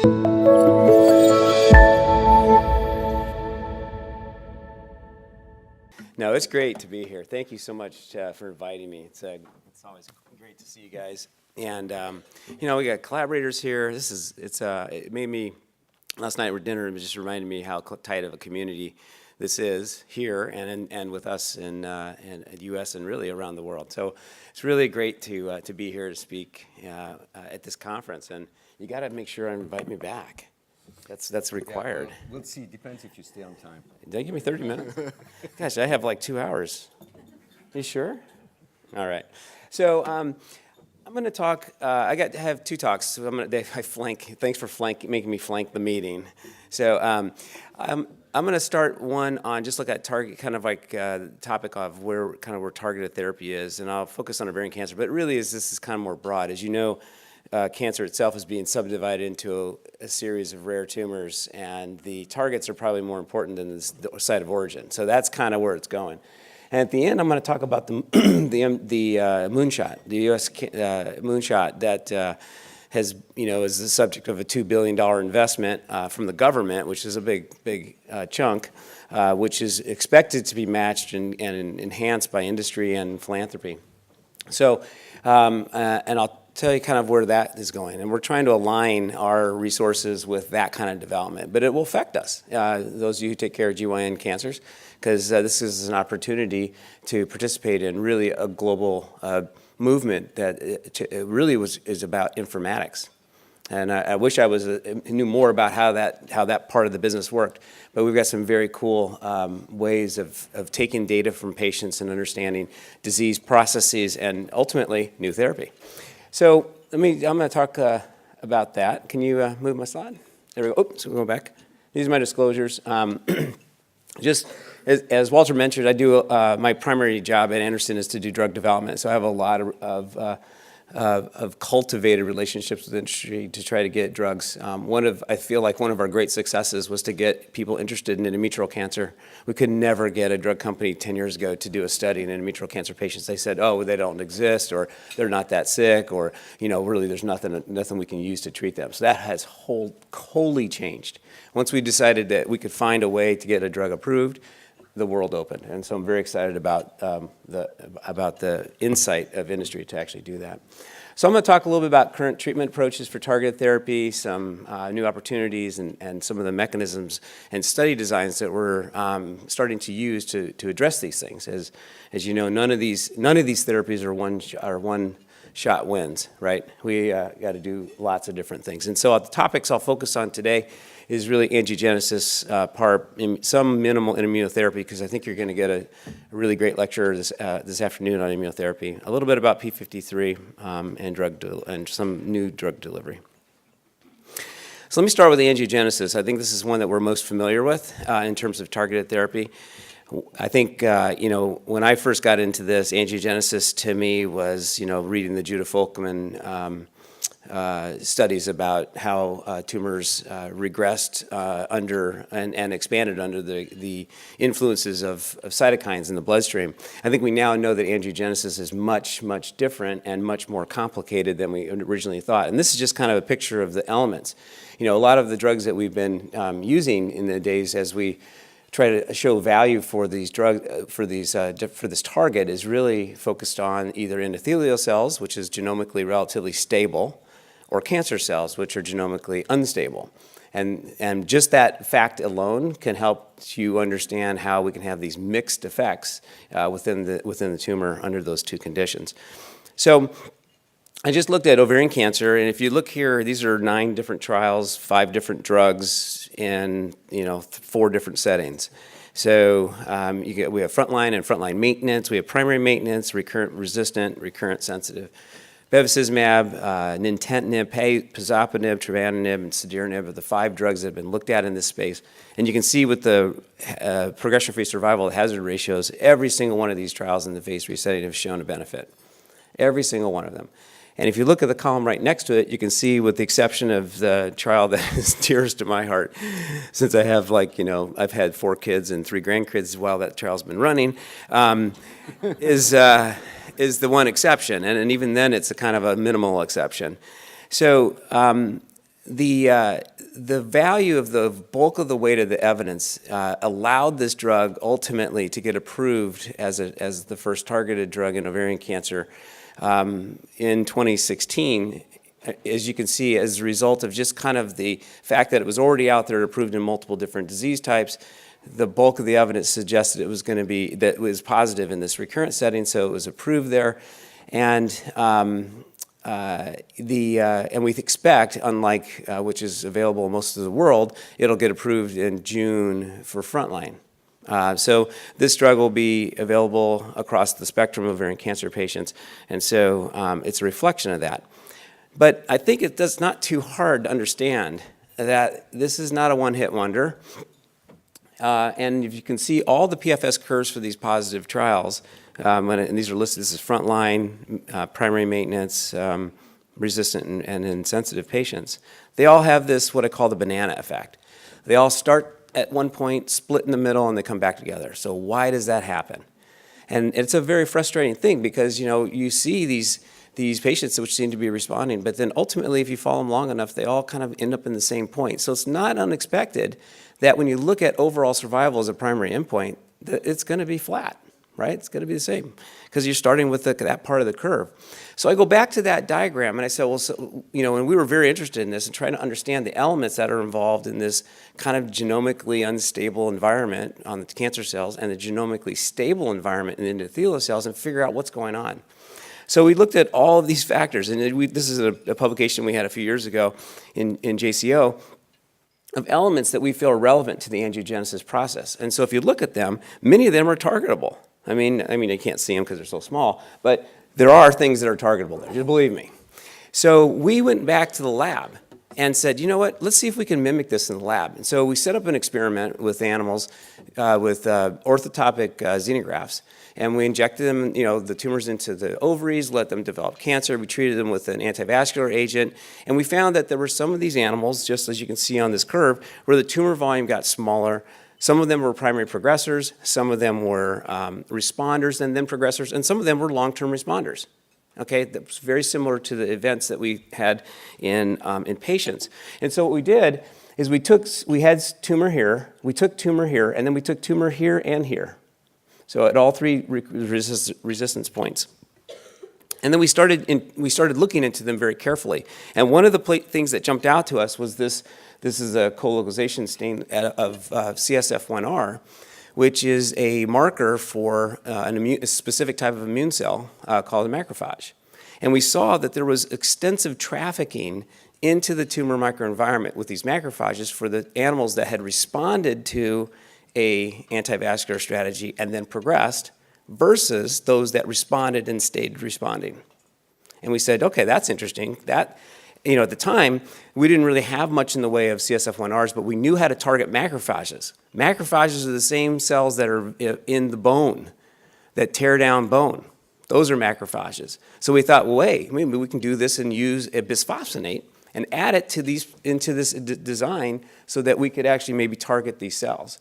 No, it's great to be here. Thank you so much for inviting me. It's always great to see you guys. And we got collaborators here. It made me, last night at dinner, it just reminded me how tight of a community this is here and with us in the U.S. and really around the world. So it's really great to be here to speak at this conference. And you got to make sure and invite me back. That's required. Yeah, we'll see. Depends if you stay on time. Did they give me 30 minutes? Gosh, I have like 2 hours. You sure? All right. So I'm going to talk. I have 2 talks. So I flank. Thanks for making me flank the meeting. So I'm going to start one on just look at target, kind of like the topic of where targeted therapy is, and I'll focus on ovarian cancer. But really, this is kind of more broad. As you know, cancer itself is being subdivided into a series of rare tumors, and the targets are probably more important than the site of origin. So that's kind of where it's going. And at the end, I'm going to talk about the moonshot, the U.S. moonshot that is the subject of a $2 billion investment from the government, which is a big chunk, which is expected to be matched and enhanced by industry and philanthropy. So, and I'll tell you kind of where that is going. And we're trying to align our resources with that kind of development. But it will affect us, those of you who take care of GYN cancers, because this is an opportunity to participate in really a global movement that really is about informatics. And I wish I knew more about how that part of the business worked. But we've got some very cool ways of taking data from patients and understanding disease processes and ultimately new therapy. So I'm going to talk about that. Can you move my slide? There we go. So we go back. These are my disclosures. Just as Walter mentioned, I do my primary job at Anderson is to do drug development. So I have a lot of cultivated relationships with industry to try to get drugs. I feel like one of our great successes was to get people interested in endometrial cancer. We could never get a drug company 10 years ago to do a study in endometrial cancer patients. They said, oh, they don't exist, or they're not that sick, or really there's nothing we can use to treat them. So that has wholly changed. Once we decided that we could find a way to get a drug approved, the world opened. And so I'm very excited about the insight of industry to actually do that. So I'm going to talk a little bit about current treatment approaches for targeted therapy, some new opportunities, and some of the mechanisms and study designs that we're starting to use to address these things. As you know, none of these therapies are one-shot wins, right? We got to do lots of different things. And so the topics I'll focus on today is really angiogenesis, PARP, some minimal immunotherapy, because I think you're going to get a really great lecture this afternoon on immunotherapy, a little bit about P53 and some new drug delivery. So let me start with the angiogenesis. I think this is one that we're most familiar with in terms of targeted therapy. I think, when I first got into this, angiogenesis to me was, reading the Judah Folkman studies about how tumors regressed under and expanded under the influences of cytokines in the bloodstream. I think we now know that angiogenesis is much, much different and much more complicated than we originally thought. And this is just kind of a picture of the elements. A lot of the drugs that we've been using in the days as we try to show value for these for this target is really focused on either endothelial cells, which is genomically relatively stable, or cancer cells, which are genomically unstable. And just that fact alone can help you understand how we can have these mixed effects within the tumor under those two conditions. So I just looked at ovarian cancer, and if you look here, these are 9 different trials, 5 different drugs in 4 different settings. So we have frontline and frontline maintenance, we have primary maintenance, recurrent resistant, recurrent sensitive. Bevacizumab, nintedanib, pazopanib, trevanitamab, and cediranib are the 5 drugs that have been looked at in this space. And you can see with the progression-free survival hazard ratios, every single one of these trials in the phase 3 setting have shown a benefit. Every single one of them. And if you look at the column right next to it, you can see, with the exception of the trial that is dearest to my heart, since I have I've had 4 kids and 3 grandkids while that trial's been running, is the one exception. And even then, it's a kind of a minimal exception. So the the value of the bulk of the weight of the evidence allowed this drug ultimately to get approved as the first targeted drug in ovarian cancer in 2016. As you can see, as a result of just kind of the fact that it was already out there, approved in multiple different disease types, the bulk of the evidence suggested it was going to be, that it was positive in this recurrent setting, so it was approved there. And and we expect, unlike which is available in most of the world, it'll get approved in June for frontline. So this drug will be available across the spectrum of ovarian cancer patients, and so it's a reflection of that. But I think it's not too hard to understand that this is not a one-hit wonder. And if you can see all the PFS curves for these positive trials, and these are listed, this is frontline, primary maintenance, resistant and insensitive patients. They all have this, what I call the banana effect. They all start at one point, split in the middle, and they come back together. So why does that happen? And it's a very frustrating thing because, you know, you see these patients which seem to be responding, but then ultimately, if you follow them long enough, they all kind of end up in the same point. So it's not unexpected that when you look at overall survival as a primary endpoint, that it's going to be flat, right? It's going to be the same because you're starting with that part of the curve. So I go back to that diagram and I said, well, so, you know, and we were very interested in this and trying to understand the elements that are involved in this kind of genomically unstable environment on the cancer cells and the genomically stable environment in the endothelial cells and figure out what's going on. So we looked at all of these factors, and this is a publication we had a few years ago in JCO of elements that we feel are relevant to the angiogenesis process. And so if you look at them, many of them are targetable. I mean, you can't see them because they're so small, but there are things that are targetable there, just believe me. So we went back to the lab and said, you know what, let's see if we can mimic this in the lab. And so we set up an experiment with animals with orthotopic xenografts. And we injected them, you know, the tumors into the ovaries, let them develop cancer. We treated them with an antivascular agent. And we found that there were some of these animals, just as you can see on this curve, where the tumor volume got smaller. Some of them were primary progressors. Some of them were responders and then progressors. And some of them were long-term responders. Okay, that was very similar to the events that we had in patients. And so what we did is we had tumor here, we took tumor here, and then we took tumor here and here. So at all three resistance points. And then we started looking into them very carefully. And one of the things that jumped out to us was this is a colocalization stain of CSF1R, which is a marker for a specific type of immune cell called a macrophage. And we saw that there was extensive trafficking into the tumor microenvironment with these macrophages for the animals that had responded to a antivascular strategy and then progressed versus those that responded and stayed responding. And we said, okay, that's interesting. That, you know, at the time, we didn't really have much in the way of CSF1Rs, but we knew how to target macrophages. Macrophages are the same cells that are in the bone, that tear down bone. Those are macrophages. So we thought, well, wait, maybe we can do this and use a bisphosphonate and add it to into this design so that we could actually maybe target these cells.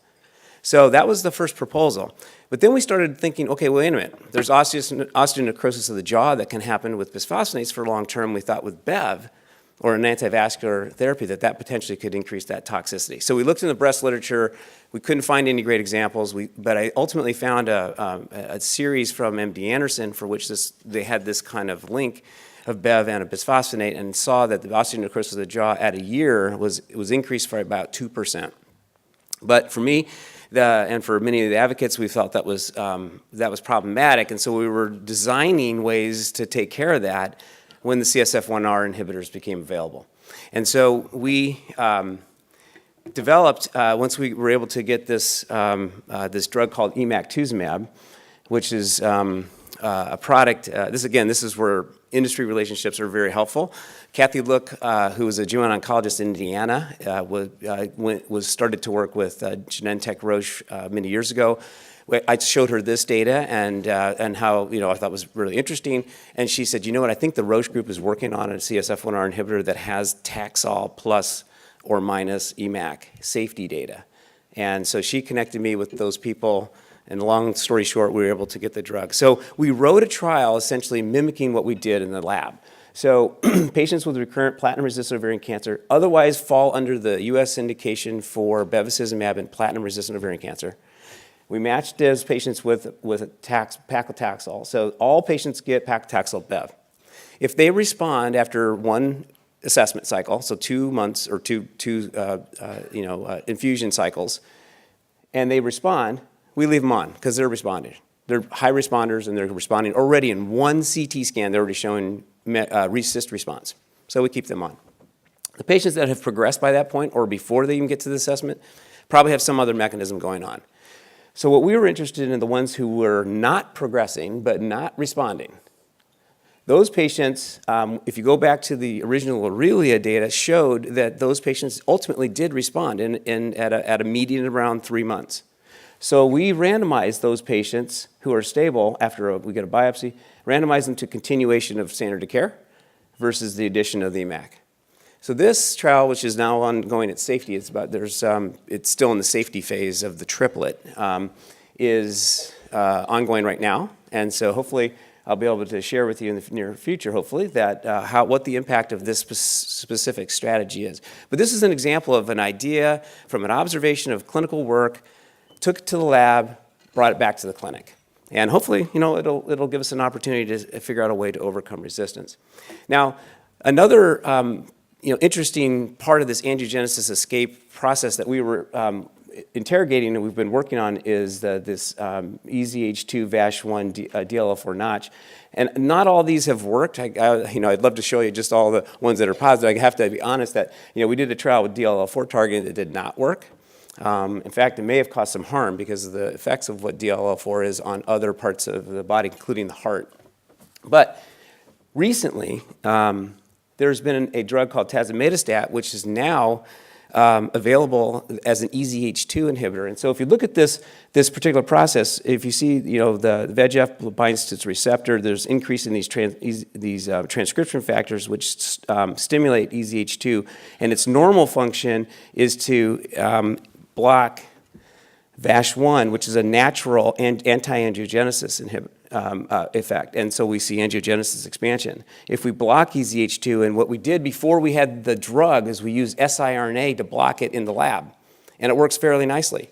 So that was the first proposal. But then we started thinking, okay, wait a minute. There's osteonecrosis of the jaw that can happen with bisphosphonates for long term. We thought with BEV, or an antivascular therapy, that potentially could increase that toxicity. So we looked in the breast literature. We couldn't find any great examples, but I ultimately found a series from MD Anderson for which they had this kind of link of BEV and a bisphosphonate and saw that the osteonecrosis of the jaw at a year was increased by about 2%. But for me, and for many of the advocates, we felt that was problematic, and so we were designing ways to take care of that when the CSF1R inhibitors became available. And so we developed, once we were able to get this drug called emactuzumab, which is a product, this is where industry relationships are very helpful. Kathy Look, who was a GYN oncologist in Indiana, was started to work with Genentech Roche many years ago. I showed her this data and how, you know, I thought was really interesting. And she said, you know what, I think the Roche group is working on a CSF1R inhibitor that has Taxol plus or minus EMAC safety data. And so she connected me with those people. And long story short, we were able to get the drug. So we wrote a trial essentially mimicking what we did in the lab. So patients with recurrent platinum-resistant ovarian cancer otherwise fall under the U.S. indication for bevacizumab in platinum-resistant ovarian cancer. We matched those patients with paclitaxel. So all patients get paclitaxel bev. If they respond after one assessment cycle, so 2 months or two infusion cycles, and they respond, we leave them on because they're responding. They're high responders and they're responding already in one CT scan. They're already showing RECIST response. So we keep them on. The patients that have progressed by that point or before they even get to the assessment probably have some other mechanism going on. So what we were interested in, the ones who were not progressing but not responding. Those patients, if you go back to the original Aurelia data, showed that those patients ultimately did respond at a median around 3 months. So we randomized those patients who are stable after we get a biopsy, randomized them to continuation of standard of care versus the addition of the EMAC. So this trial, which is now ongoing at safety, it's still in the safety phase of the triplet, is ongoing right now. And so hopefully I'll be able to share with you in the near future, hopefully, that what the impact of this specific strategy is. But this is an example of an idea from an observation of clinical work, took it to the lab, brought it back to the clinic. And hopefully, it'll give us an opportunity to figure out a way to overcome resistance. Now, another interesting part of this angiogenesis escape process that we were interrogating and we've been working on is this EZH2 VASH1 DLL4 notch. And not all these have worked. I'd love to show you just all the ones that are positive. I have to be honest that we did a trial with DLL4 targeting that did not work. In fact, it may have caused some harm because of the effects of what DLL4 is on other parts of the body, including the heart. But recently, there's been a drug called tazemetostat, which is now available as an EZH2 inhibitor. And so if you look at this particular process, if you see, the VEGF binds to its receptor, there's increase in these transcription factors which stimulate EZH2, and its normal function is to block VASH1, which is a natural anti-angiogenesis effect, and so we see angiogenesis expansion. If we block EZH2, and what we did before we had the drug is we used siRNA to block it in the lab, and it works fairly nicely.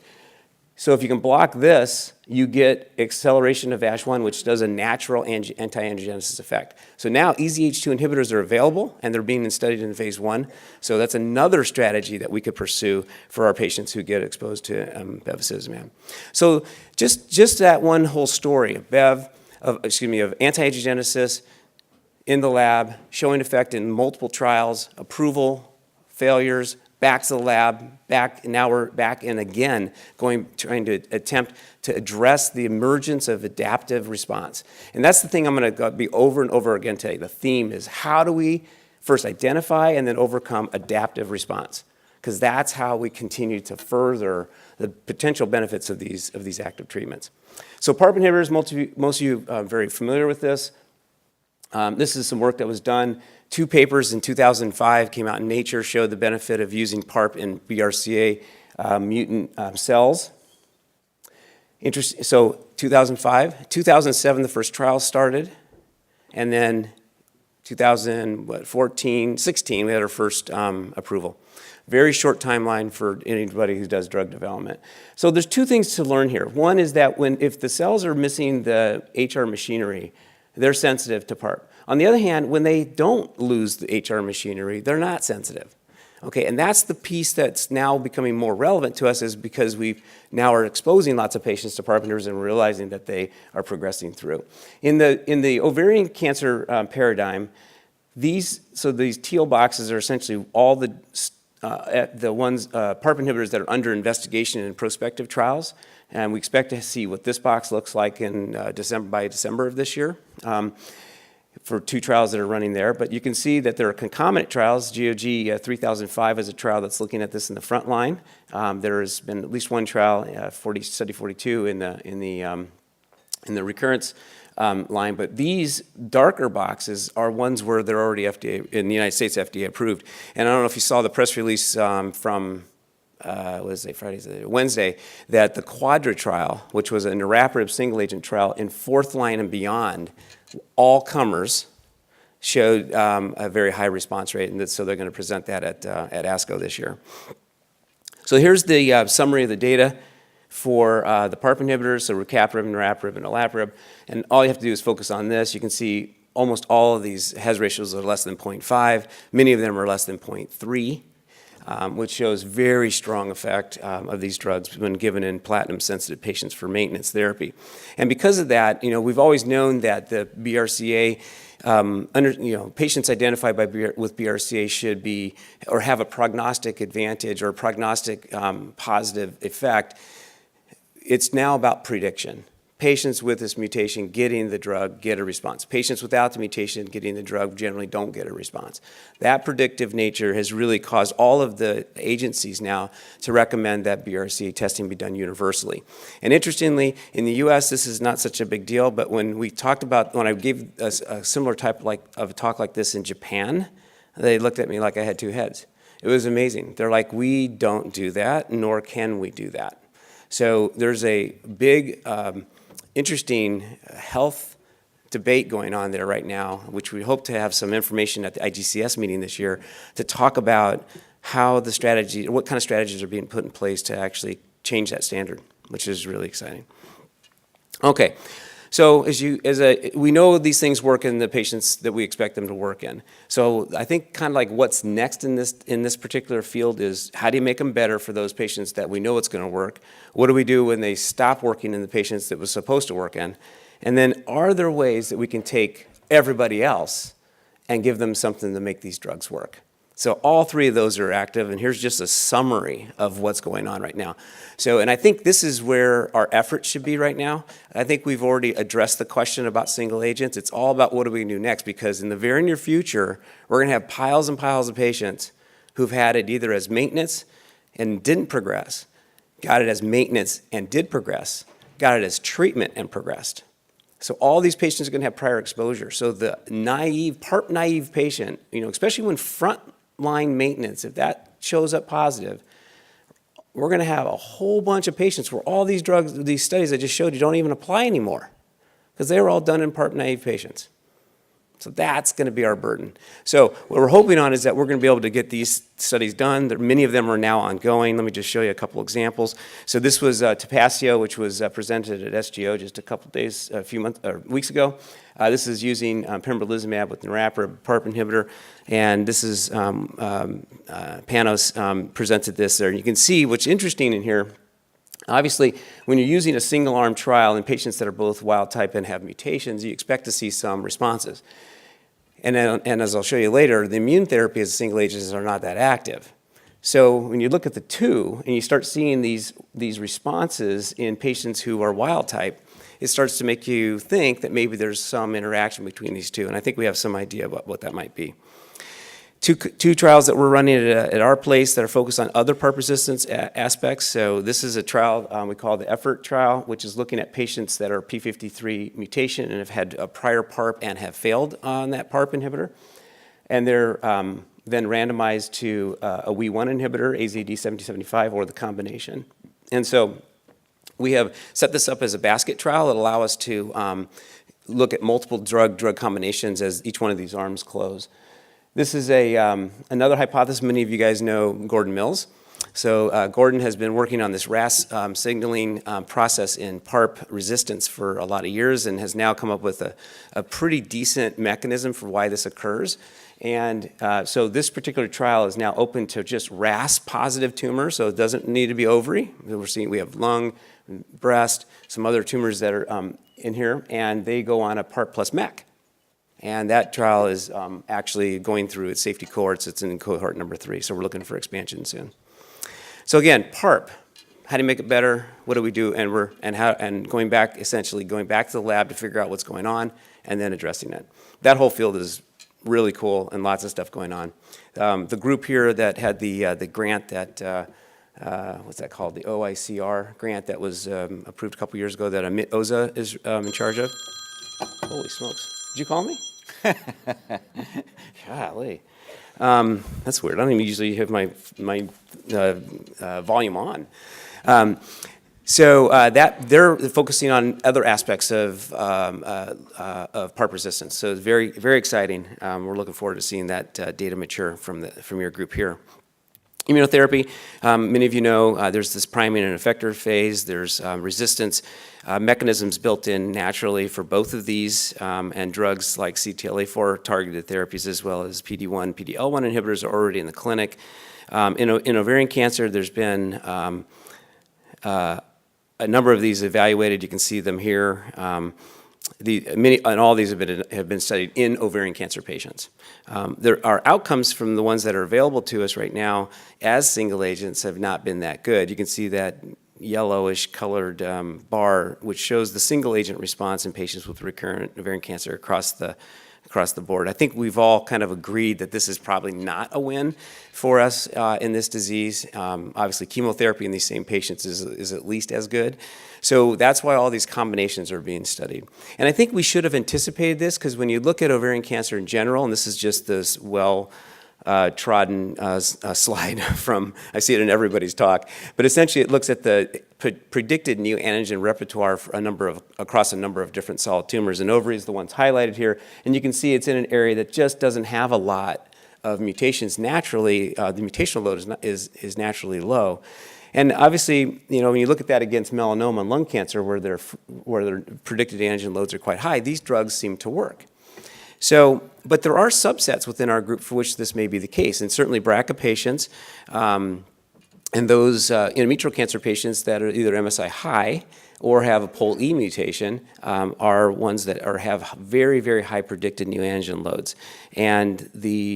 So if you can block this, you get acceleration of VASH1, which does a natural anti-angiogenesis effect. So now EZH2 inhibitors are available, and they're being studied in phase 1. So that's another strategy that we could pursue for our patients who get exposed to bevacizumab. So just that one whole story of anti-angiogenesis in the lab, showing effect in multiple trials, approval, failures, back to the lab, now we're back in again, trying to attempt to address the emergence of adaptive response. And that's the thing I'm going to be over and over again today. The theme is how do we first identify and then overcome adaptive response? Because that's how we continue to further the potential benefits of these active treatments. So PARP inhibitors, most of you are very familiar with this. This is some work that was done. 2 papers in 2005 came out in Nature, showed the benefit of using PARP in BRCA mutant cells. Interesting. So 2005, 2007, the first trial started, and then 2014, 16, we had our first approval. Very short timeline for anybody who does drug development. So there's 2 things to learn here. One is that if the cells are missing the HR machinery, they're sensitive to PARP. On the other hand, when they don't lose the HR machinery, they're not sensitive. Okay, and that's the piece that's now becoming more relevant to us is because we now are exposing lots of patients to PARP inhibitors and realizing that they are progressing through. In the ovarian cancer paradigm, these teal boxes are essentially all the ones PARP inhibitors that are under investigation in prospective trials, and we expect to see what this box looks like in by December of this year. For 2 trials that are running there. But you can see that there are concomitant trials. GOG 3005 is a trial that's looking at this in the front line. There has been at least 1 trial, study 42 in the recurrence line. But these darker boxes are ones where they're already in the United States FDA approved. And I don't know if you saw the press release from Wednesday, that the Quadra trial, which was a niraparib single agent trial in 4th line and beyond, all comers, showed a very high response rate, and so they're going to present that at ASCO this year. So here's the summary of the data for the PARP inhibitors, so rucaparib, niraparib, and olaparib. And all you have to do is focus on this. You can see almost all of these hazard ratios are less than 0.5. Many of them are less than 0.3, which shows very strong effect of these drugs when given in platinum-sensitive patients for maintenance therapy. And because of that, we've always known that the BRCA patients identified with BRCA should be or have a prognostic advantage or a prognostic positive effect. It's now about prediction. Patients with this mutation getting the drug get a response. Patients without the mutation getting the drug generally don't get a response. That predictive nature has really caused all of the agencies now to recommend that BRCA testing be done universally. And interestingly, in the US, this is not such a big deal, but when I gave a similar type of a talk like this in Japan, they looked at me like I had two heads. It was amazing. They're like, we don't do that, nor can we do that. So there's a big, interesting health debate going on there right now, which we hope to have some information at the IGCS meeting this year to talk about how what kind of strategies are being put in place to actually change that standard, which is really exciting. Okay. So we know these things work in the patients that we expect them to work in. So I think kind of like what's next in this particular field is how do you make them better for those patients that we know it's going to work? What do we do when they stop working in the patients that was supposed to work in? And then are there ways that we can take everybody else and give them something to make these drugs work? So all three of those are active, and here's just a summary of what's going on right now. And I think this is where our efforts should be right now. I think we've already addressed the question about single agents. It's all about what do we do next, because in the very near future, we're going to have piles and piles of patients who've had it either as maintenance and didn't progress, got it as maintenance and did progress, got it as treatment and progressed. So all these patients are going to have prior exposure. So the PARP-naive patient, especially when frontline maintenance, if that shows up positive, we're going to have a whole bunch of patients where all these drugs, these studies I just showed you don't even apply anymore because they were all done in PARP-naive patients. So that's going to be our burden. So what we're hoping on is that we're going to be able to get these studies done. Many of them are now ongoing. Let me just show you a couple examples. So this was Tapasio, which was presented at SGO just a few weeks ago. This is using pembrolizumab with niraparib, PARP inhibitor, and this is Panos presented this there. And you can see what's interesting in here. Obviously, when you're using a single-arm trial in patients that are both wild type and have mutations, you expect to see some responses. And as I'll show you later, the immune therapy as single agents are not that active. So when you look at the two and you start seeing these responses in patients who are wild type, it starts to make you think that maybe there's some interaction between these two. And I think we have some idea about what that might be. Two trials that we're running at our place that are focused on other PARP resistance aspects. So this is a trial we call the EFFORT trial, which is looking at patients that are P53 mutation and have had a prior PARP and have failed on that PARP inhibitor. And they're then randomized to a WEE1 inhibitor, AZD1775, or the combination. And so we have set this up as a basket trial that allow us to look at multiple drug combinations as each one of these arms close. This is another hypothesis. Many of you guys know Gordon Mills. So Gordon has been working on this RAS signaling process in PARP resistance for a lot of years and has now come up with a pretty decent mechanism for why this occurs. And so this particular trial is now open to just RAS-positive tumors, so it doesn't need to be ovary. We have lung, breast, some other tumors that are in here, and they go on a PARP plus MEC. And that trial is actually going through its safety cohorts. It's in cohort number 3, so we're looking for expansion soon. So again, PARP, how do you make it better? What do we do? And going back to the lab to figure out what's going on, and then addressing it. That whole field is really cool and lots of stuff going on. The group here that had the grant that what's that called? The OICR grant that was approved a couple years ago that Amit Oza is in charge of. Holy smokes! Did you call me? Golly. That's weird. I don't even usually have my volume on. So that they're focusing on other aspects of PARP resistance. So it's very, very exciting. We're looking forward to seeing that data mature from your group here. Immunotherapy, many of you know there's this priming and effector phase. There's resistance mechanisms built in naturally for both of these, and drugs like CTLA-4 targeted therapies as well as PD-1, PD-L1 inhibitors are already in the clinic. In ovarian cancer, there's been a number of these evaluated. You can see them here. All these have been studied in ovarian cancer patients. There are outcomes from the ones that are available to us right now as single agents have not been that good. You can see that yellowish colored bar, which shows the single agent response in patients with recurrent ovarian cancer across the board. I think we've all kind of agreed that this is probably not a win for us in this disease. Obviously, chemotherapy in these same patients is at least as good. So that's why all these combinations are being studied. And I think we should have anticipated this because when you look at ovarian cancer in general, and this is just this trodden slide from, I see it in everybody's talk, but essentially it looks at the predicted neoantigen repertoire for across a number of different solid tumors, and ovary is the ones highlighted here, and you can see it's in an area that just doesn't have a lot of mutations naturally. The mutational load is naturally low. And obviously, when you look at that against melanoma and lung cancer where their predicted antigen loads are quite high, these drugs seem to work. So, but there are subsets within our group for which this may be the case, and certainly BRCA patients and those endometrial cancer patients that are either MSI high or have a POL-E mutation are ones that have very, very high predicted neoantigen loads. And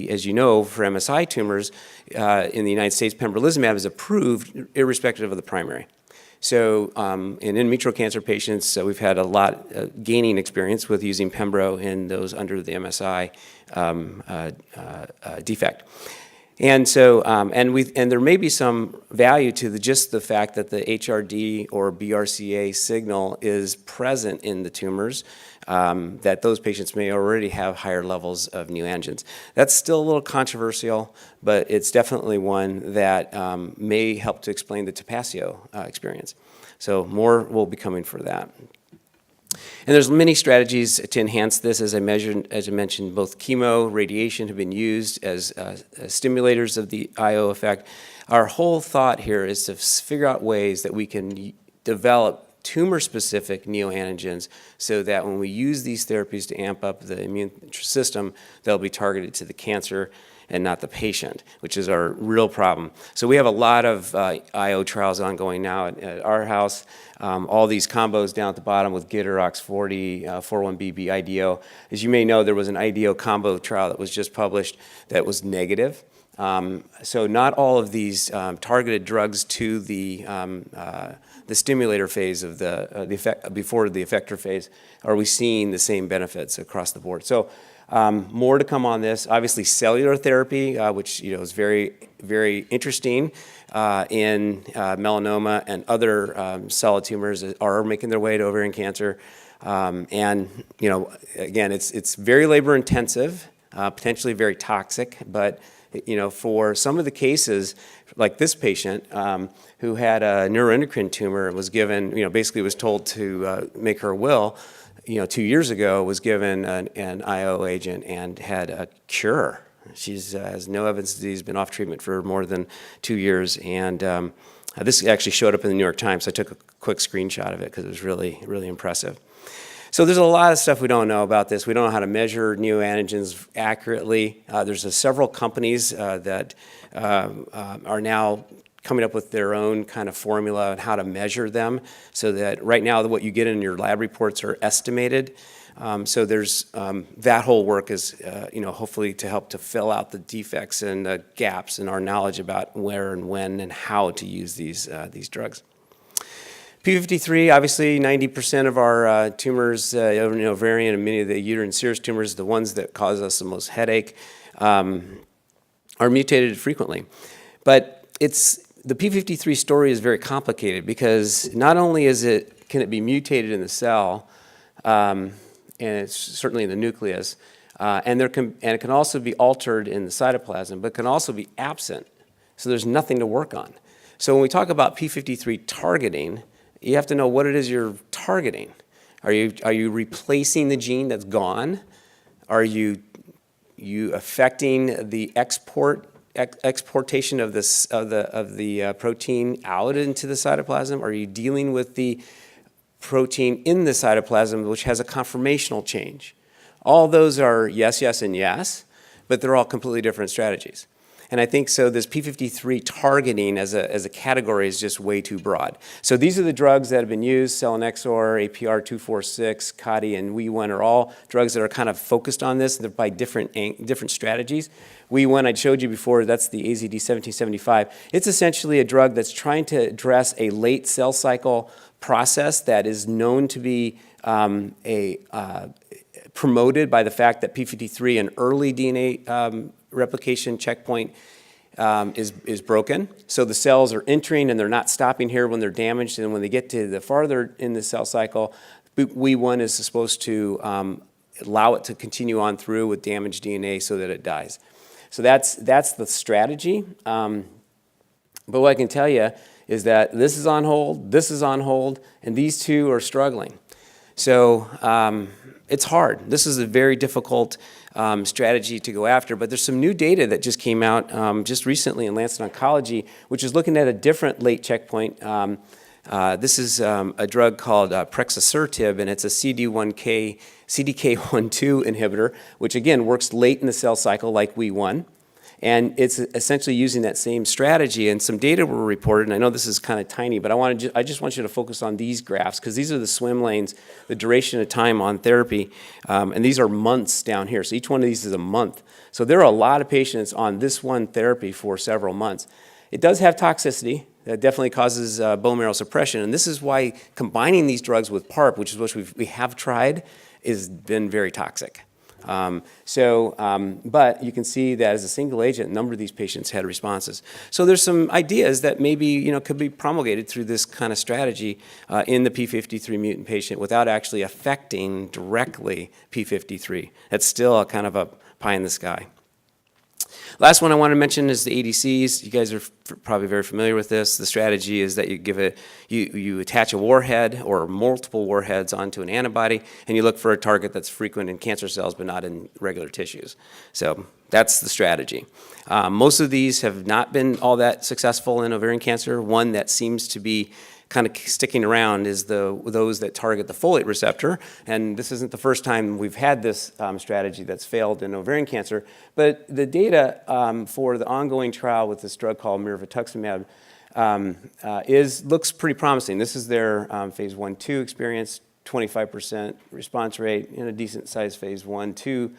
as you know, for MSI tumors in the United States, pembrolizumab is approved irrespective of the primary. So in endometrial cancer patients, we've had a lot gaining experience with using pembro in those under the MSI defect. And so, and there may be some value to just the fact that the HRD or BRCA signal is present in the tumors, that those patients may already have higher levels of neoantigens. That's still a little controversial, but it's definitely one that may help to explain the Tapasio experience. So more will be coming for that. And there's many strategies to enhance this. As I mentioned, both chemo, radiation have been used as stimulators of the IO effect. Our whole thought here is to figure out ways that we can develop tumor-specific neoantigens so that when we use these therapies to amp up the immune system, they'll be targeted to the cancer and not the patient, which is our real problem. So we have a lot of IO trials ongoing now at our house. All these combos down at the bottom with GITR, OX40, 41BB, IDO. As you may know, there was an IDO combo trial that was just published that was negative. So not all of these targeted drugs to the stimulator phase of before the effector phase are we seeing the same benefits across the board. So more to come on this. Obviously, cellular therapy, which is very, very interesting in melanoma and other solid tumors, are making their way to ovarian cancer. And again, it's very labor intensive, potentially very toxic. But for some of the cases, like this patient who had a neuroendocrine tumor, was given, basically was told to make her will. 2 years ago, was given an IO agent and had a cure. She has no evidence of disease, been off treatment for more than 2 years, and this actually showed up in the New York Times. I took a quick screenshot of it because it was really, really impressive. So there's a lot of stuff we don't know about this. We don't know how to measure neoantigens accurately. There's several companies that are now coming up with their own kind of formula on how to measure them, so that right now what you get in your lab reports are estimated. So there's that whole work is hopefully to help to fill out the defects and the gaps in our knowledge about where and when and how to use these drugs. P53, obviously 90% of our tumors, ovarian and many of the uterine serous tumors, the ones that cause us the most headache, are mutated frequently. But the P53 story is very complicated because not only can it be mutated in the cell, and it's certainly in the nucleus, and it can also be altered in the cytoplasm, but can also be absent. So there's nothing to work on. So when we talk about P53 targeting, you have to know what it is you're targeting. Are you replacing the gene that's gone? Are you affecting the exportation of the protein out into the cytoplasm? Are you dealing with the protein in the cytoplasm, which has a conformational change? All those are yes, yes, and yes, but they're all completely different strategies. And I think so this P53 targeting as a category is just way too broad. So these are the drugs that have been used: selinexor, APR-246, CADI, and WEE1 are all drugs that are kind of focused on this. They're by different strategies. WEE1, I showed you before, that's the AZD1775. It's essentially a drug that's trying to address a late cell cycle process that is known to be promoted by the fact that P53, an early DNA replication checkpoint, is broken. So the cells are entering and they're not stopping here when they're damaged, and when they get to the farther in the cell cycle, WEE1 is supposed to allow it to continue on through with damaged DNA so that it dies. So that's the strategy. But what I can tell you is that this is on hold, this is on hold, and these two are struggling. So it's hard. This is a very difficult strategy to go after, but there's some new data that just came out just recently in Lancet Oncology, which is looking at a different late checkpoint. This is a drug called prexasertib, and it's a CDK12 inhibitor, which again works late in the cell cycle like WEE1. And it's essentially using that same strategy, and some data were reported, and I know this is kind of tiny, but I just want you to focus on these graphs, because these are the swim lanes, the duration of time on therapy, and these are months down here. So each one of these is a month. So there are a lot of patients on this one therapy for several months. It does have toxicity. That definitely causes bone marrow suppression, and this is why combining these drugs with PARP, which is what we have tried, has been very toxic. But you can see that as a single agent, a number of these patients had responses. So there's some ideas that maybe could be promulgated through this kind of strategy in the P53 mutant patient without actually affecting directly P53. That's still a kind of a pie in the sky. Last one I want to mention is the ADCs. You guys are probably very familiar with this. The strategy is that you attach a warhead or multiple warheads onto an antibody, and you look for a target that's frequent in cancer cells but not in regular tissues. So that's the strategy. Most of these have not been all that successful in ovarian cancer. One that seems to be kind of sticking around is those that target the folate receptor, and this isn't the first time we've had this strategy that's failed in ovarian cancer, but the data for the ongoing trial with this drug called mirvetuximab looks pretty promising. This is their phase 1/2 experience, 25% response rate in a decent sized phase 1/2.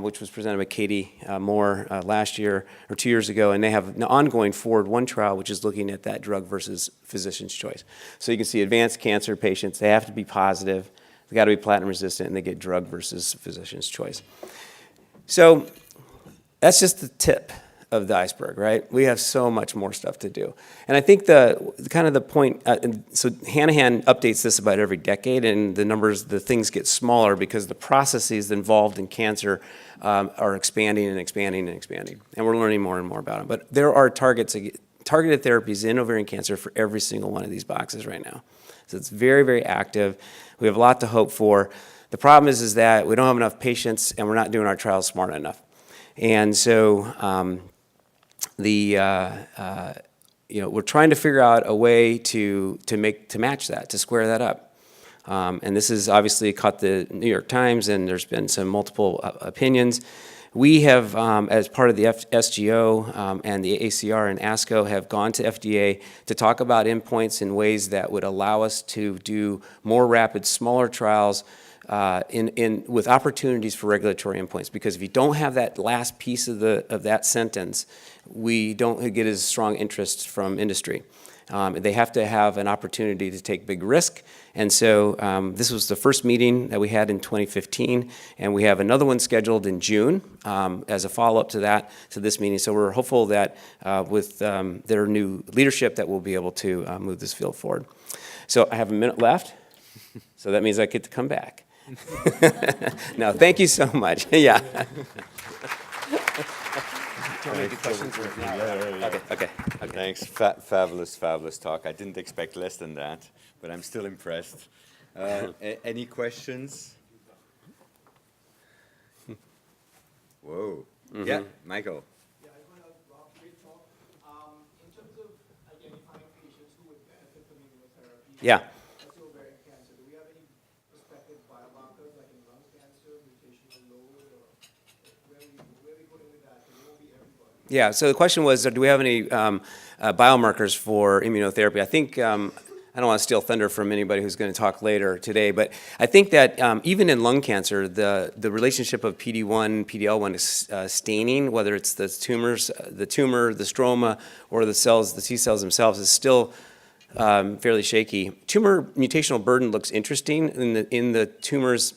Which was presented by Katie Moore last year or 2 years ago, and they have an ongoing Forward 1 trial, which is looking at that drug versus physician's choice. So you can see advanced cancer patients, they have to be positive, they got to be platinum resistant, and they get drug versus physician's choice. So that's just the tip of the iceberg, right? We have so much more stuff to do. And I think the point, so Hanahan updates this about every decade, and the things get smaller because the processes involved in cancer are expanding and expanding and expanding. And we're learning more and more about them. But there are targeted therapies in ovarian cancer for every single one of these boxes right now. So it's very, very active. We have a lot to hope for. The problem is that we don't have enough patients, and we're not doing our trials smart enough. And so we're trying to figure out a way to match that, to square that up. And this has obviously caught the New York Times, and there's been some multiple opinions. We have, as part of the SGO and the ACR and ASCO, have gone to FDA to talk about endpoints in ways that would allow us to do more rapid, smaller trials with opportunities for regulatory endpoints. Because if you don't have that last piece of that sentence, we don't get as strong interest from industry. They have to have an opportunity to take big risk. And so this was the first meeting that we had in 2015, and we have another one scheduled in June as a follow-up to this meeting. So we're hopeful that with their new leadership that we'll be able to move this field forward. So I have a minute left, so that means I get to come back. No, thank you so much. Yeah. Do you want me to do questions? Or? Yeah. Okay. Thanks. Fabulous talk. I didn't expect less than that, but I'm still impressed. Any questions? Whoa. Yeah, Michael. Yeah, I want to great talk. In terms of identifying patients who would benefit from immunotherapy, Yeah. let's say ovarian cancer, do we have any prospective biomarkers like in lung cancer, mutational load, or where are we going with that? Because it won't be everybody. Yeah, so the question was, do we have any biomarkers for immunotherapy? I think, I don't want to steal thunder from anybody who's going to talk later today, but I think that even in lung cancer, the relationship of PD-1, PD-L1 is staining, whether it's the tumor, the stroma, or the cells, the T cells themselves, is still fairly shaky. Tumor mutational burden looks interesting in the tumors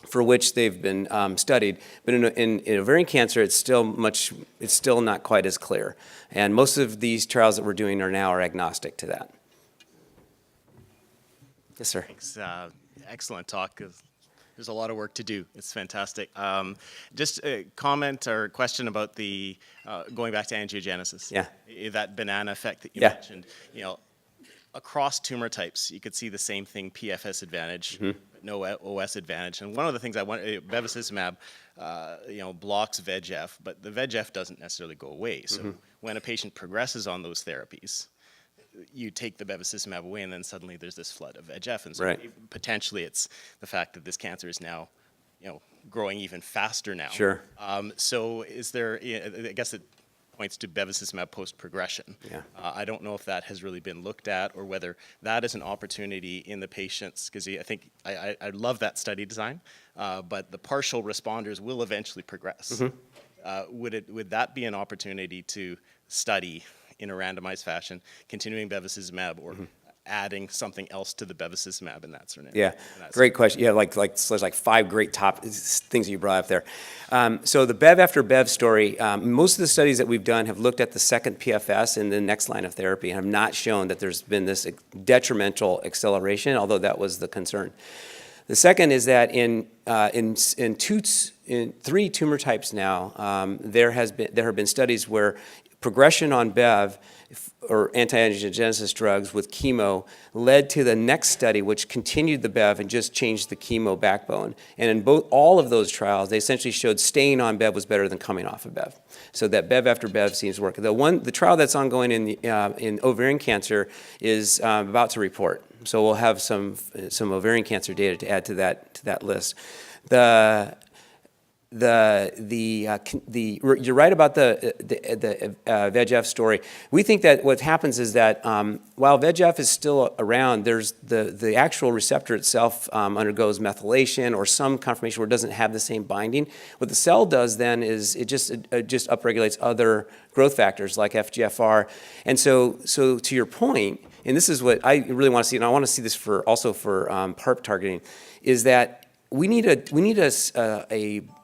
for which they've been studied, but in ovarian cancer, it's still not quite as clear. And most of these trials that we're doing are agnostic to that. Yes, sir. Thanks. Excellent talk. There's a lot of work to do. It's fantastic. Just a comment or question about the going back to angiogenesis. Yeah. That banana effect that you Yeah. mentioned. Across tumor types, you could see the same thing: PFS advantage, but no OS advantage. And one of the things bevacizumab, blocks VEGF, but the VEGF doesn't necessarily go away. So when a patient progresses on those therapies, you take the bevacizumab away, and then suddenly there's this flood of VEGF, and so Right. potentially it's the fact that this cancer is now, growing even faster now. Sure. So is there? I guess it points to bevacizumab post-progression. Yeah. I don't know if that has really been looked at, or whether that is an opportunity in the patients, because I think I love that study design, but the partial responders will eventually progress. Would that be an opportunity to study in a randomized fashion, continuing bevacizumab or adding something else to the bevacizumab in that scenario? Yeah, great question. Yeah, so there's like 5 great top things that you brought up there. So the Bev after Bev story, most of the studies that we've done have looked at the second PFS in the next line of therapy and have not shown that there's been this detrimental acceleration, although that was the concern. The second is that in 3 tumor types now, there have been studies where progression on Bev or anti-angiogenesis drugs with chemo led to the next study, which continued the Bev and just changed the chemo backbone. And in all of those trials, they essentially showed staying on Bev was better than coming off of Bev. So that Bev after Bev seems to work. The trial that's ongoing in ovarian cancer is about to report. So we'll have some ovarian cancer data to add to that list. You're right about the VEGF story. We think that what happens is that while VEGF is still around, there's the actual receptor itself undergoes methylation or some conformation where it doesn't have the same binding. What the cell does then is it just upregulates other growth factors like FGFR. And so to your point, and this is what I really want to see, and I want to see this also for PARP targeting, is that we need a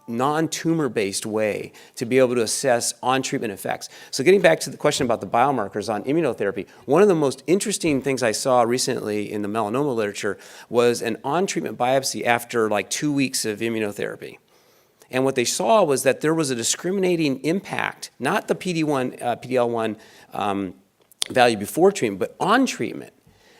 non-tumor-based way to be able to assess on-treatment effects. So getting back to the question about the biomarkers on immunotherapy, one of the most interesting things I saw recently in the melanoma literature was an on-treatment biopsy after like 2 weeks of immunotherapy. And what they saw was that there was a discriminating impact, not the PD-1, PD-L1 value before treatment, but on treatment.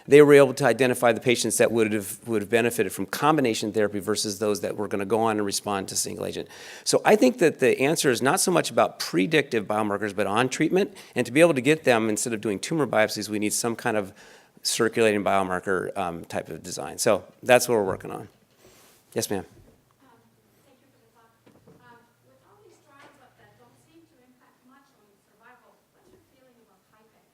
They were able to identify the patients that would have benefited from combination therapy versus those that were going to go on and respond to single agent. So I think that the answer is not so much about predictive biomarkers, but on treatment. And to be able to get them, instead of doing tumor biopsies, we need some kind of circulating biomarker type of design. So that's what we're working on. Yes, ma'am. Thank you for the talk. With all these trials that don't seem to impact much on survival, what's your feeling about HIPEC?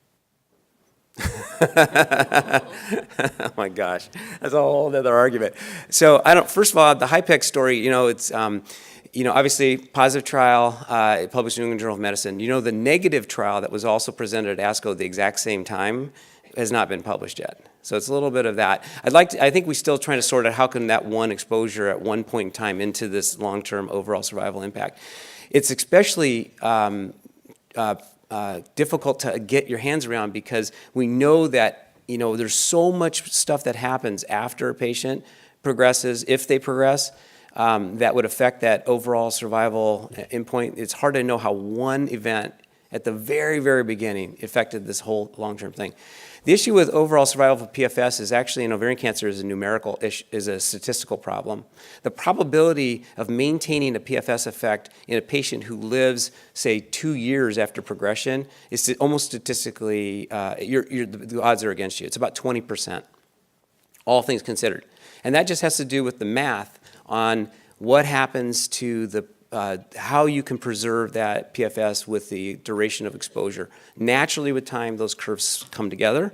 Oh my gosh, that's a whole other argument. So first of all, the HIPEC story, it's, obviously positive trial, published in the New England Journal of Medicine. The negative trial that was also presented at ASCO at the exact same time has not been published yet. So it's a little bit of that. I think we're still trying to sort out how can that one exposure at one point in time into this long-term overall survival impact. It's especially difficult to get your hands around because we know that there's so much stuff that happens after a patient progresses, if they progress, that would affect that overall survival endpoint. It's hard to know how one event at the very, very beginning affected this whole long-term thing. The issue with overall survival for PFS is actually in ovarian cancer is a numerical issue, is a statistical problem. The probability of maintaining a PFS effect in a patient who lives, say, 2 years after progression is almost statistically, the odds are against you. It's about 20%, all things considered. And that just has to do with the math on what happens to the how you can preserve that PFS with the duration of exposure. Naturally, with time, those curves come together,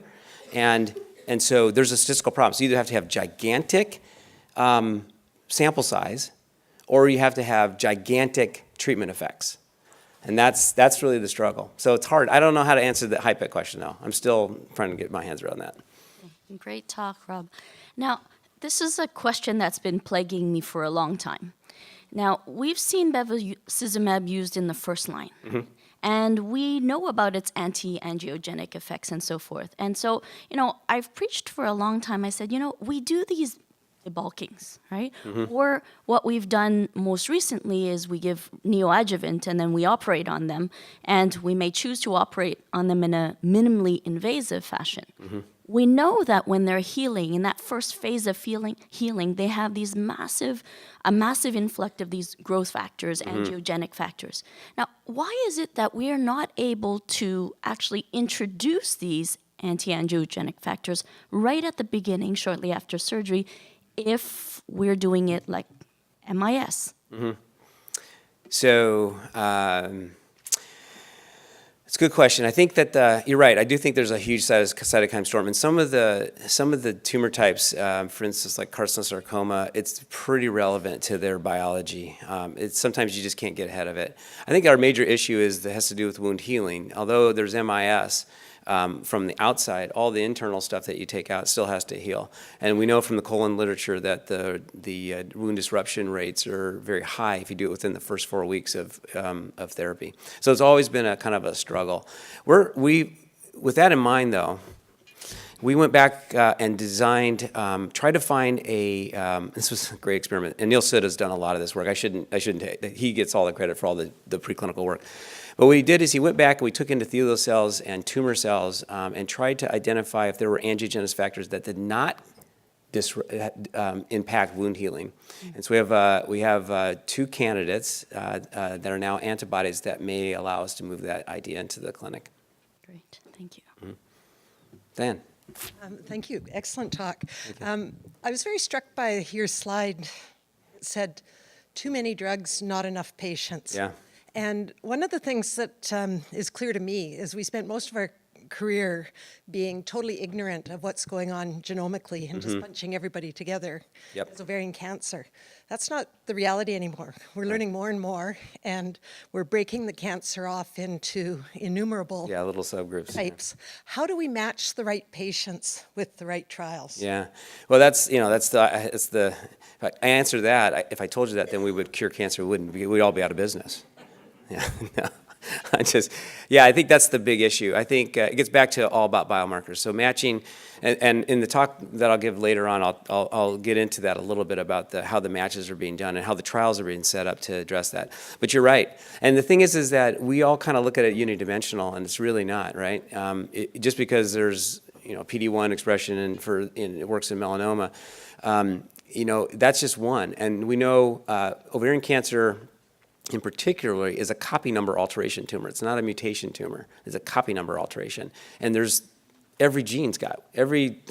and so there's a statistical problem. So you either have to have gigantic sample size, or you have to have gigantic treatment effects, and that's really the struggle. So it's hard. I don't know how to answer the HIPEC question, though. I'm still trying to get my hands around that. Great talk, Rob. Now, this is a question that's been plaguing me for a long time. Now, we've seen bevacizumab used in the first line, and we know about its anti-angiogenic effects and so forth. And so, I've preached for a long time. I said, we do these debulkings, right? Or what we've done most recently is we give neoadjuvant and then we operate on them, and we may choose to operate on them in a minimally invasive fashion. We know that when they're healing, in that first phase of healing, they have a massive influx of these growth factors, angiogenic factors. Now, why is it that we are not able to actually introduce these anti-angiogenic factors right at the beginning, shortly after surgery, if we're doing it like MIS? So it's a good question. I think that you're right. I do think there's a huge cytokine storm, and some of the tumor types, for instance, like carcinosarcoma, it's pretty relevant to their biology. Sometimes you just can't get ahead of it. I think our major issue has to do with wound healing. Although there's MIS. From the outside, all the internal stuff that you take out still has to heal. And we know from the Coleman literature that the wound disruption rates are very high if you do it within the first 4 weeks of therapy. So it's always been a kind of a struggle. With that in mind, though, we went back and designed, tried to find this was a great experiment, and Neil Sitt has done a lot of this work. I shouldn't he gets all the credit for all the preclinical work. But what he did is he went back and we took endothelial cells and tumor cells and tried to identify if there were angiogenesis factors that did not impact wound healing. And so we have 2 candidates that are now antibodies that may allow us to move that idea into the clinic. Great, thank you. Dan. Thank you. Excellent talk. I was very struck by your slide. It said, too many drugs, not enough patients. Yeah. And one of the things that is clear to me is we spent most of our career being totally ignorant of what's going on genomically and just bunching everybody together as ovarian cancer. That's not the reality anymore. We're learning more and more, and we're breaking the cancer off into innumerable little subgroups types. How do we match the right patients with the right trials? Yeah, well, that's the. If I answer that, if I told you that, then we would cure cancer. We'd all be out of business. Yeah, no. I think that's the big issue. I think it gets back to all about biomarkers. So matching, and in the talk that I'll give later on, I'll get into that a little bit about how the matches are being done and how the trials are being set up to address that. But you're right. And the thing is that we all kind of look at it unidimensional, and it's really not, right? Just because there's PD-1 expression and it works in melanoma, that's just one. And we know ovarian cancer in particular is a copy number alteration tumor. It's not a mutation tumor. It's a copy number alteration. And every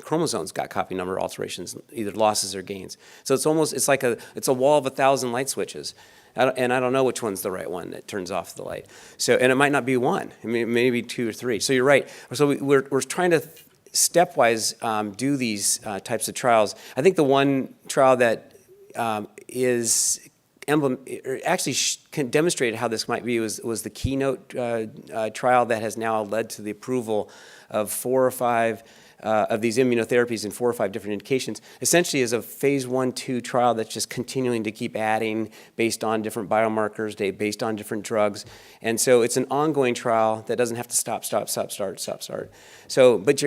chromosome's got copy number alterations, either losses or gains. So it's like a wall of 1,000 light switches. And I don't know which one's the right one that turns off the light. And it might not be one. I mean, maybe 2 or 3. So you're right. So we're trying to stepwise do these types of trials. I think the one trial that can demonstrate how this might be was the Keynote trial that has now led to the approval of 4 or 5 of these immunotherapies in 4 or 5 different indications. Essentially is a phase 1-2 trial that's just continuing to keep adding based on different biomarkers, based on different drugs. And so it's an ongoing trial that doesn't have to stop, start. So, but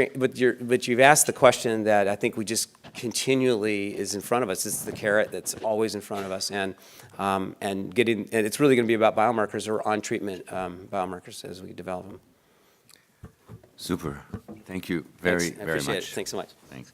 you've asked the question that I think we just continually is in front of us. It's the carrot that's always in front of us, and it's really going to be about biomarkers or on treatment biomarkers as we develop them. Super. Thank you Thanks. very I appreciate much. it. Thanks so much. Thanks.